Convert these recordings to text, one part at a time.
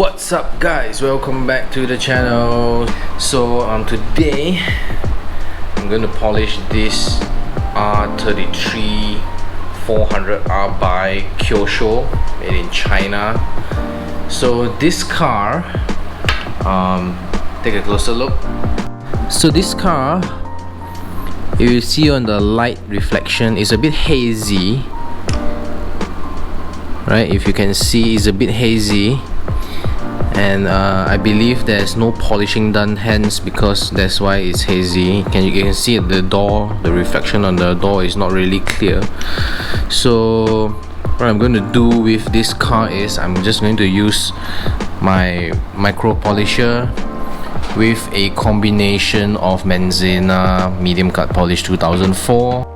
What's up guys, welcome back to the channel. So today I'm going to polish this R33 400R by Kyosho, made in China. So this car, take a closer look. So this car, you see on the light reflection, is a bit hazy, right? If you can see, it's a bit hazy. And I believe there's no polishing done, hence because that's why it's hazy. You can see the door, the reflection on the door is not really clear. So what I'm going to do with this car is I'm just going to use my micro polisher with a combination of Manzana medium cut polish 2004.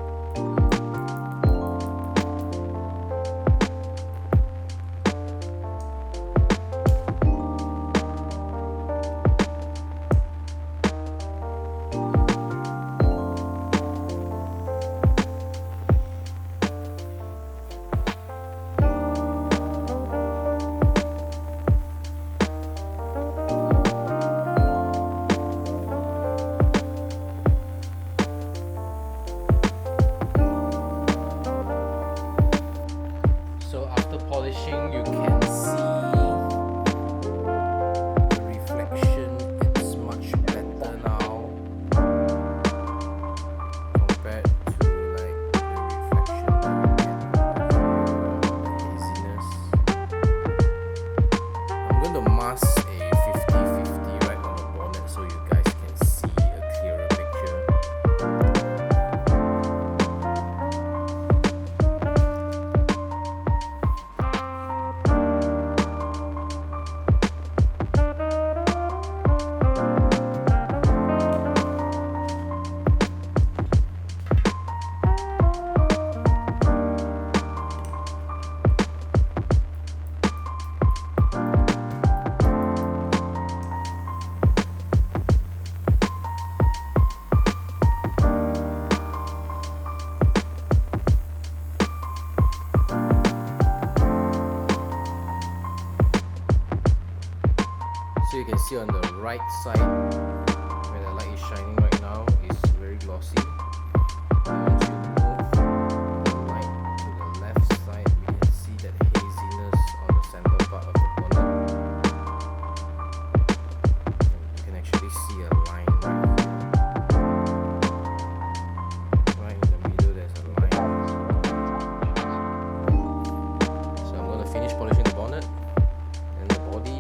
Polishing, you can see the reflection. It's much better now compared to like the reflection the haziness. I'm going to mask a 50-50 right on the bonnet so you guys can see a clearer picture. So you can see on the right side where the light is shining right now is very glossy. And once you move the light to the left side, we can see that haziness on the center part of the bonnet. And you can actually see a line right in the middle. There's a line. So I'm going to finish polishing the bonnet and the body.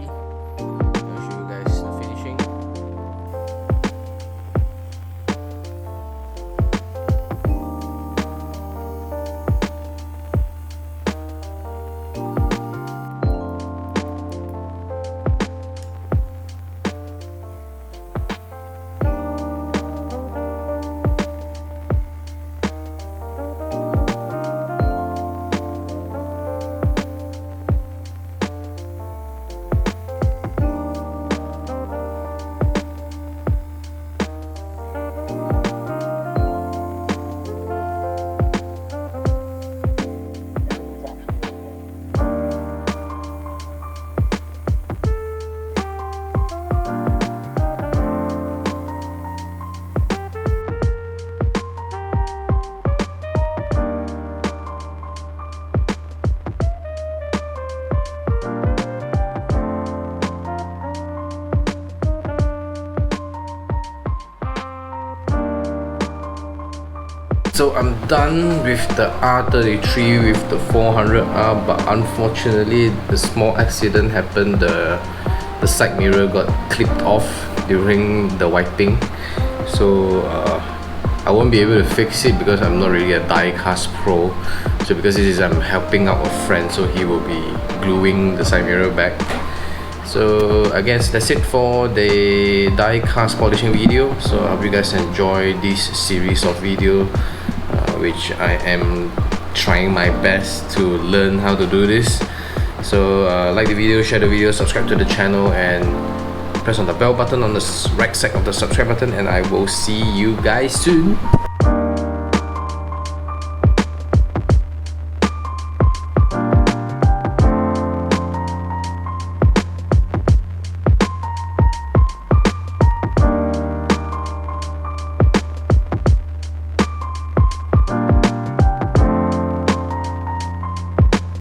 So I'm done with the R33 with the 400R, but unfortunately the small accident happened. The side mirror got clipped off during the wiping, so I won't be able to fix it because I'm not really a die cast pro. So because this is, I'm helping out a friend, so he will be gluing the side mirror back. So I guess that's it for the die cast polishing video. So I hope you guys enjoy this series of video, which I am trying my best to learn how to do this. So like the video, share the video, subscribe to the channel, and press on the bell button on the right side of the subscribe button, and I will see you guys soon.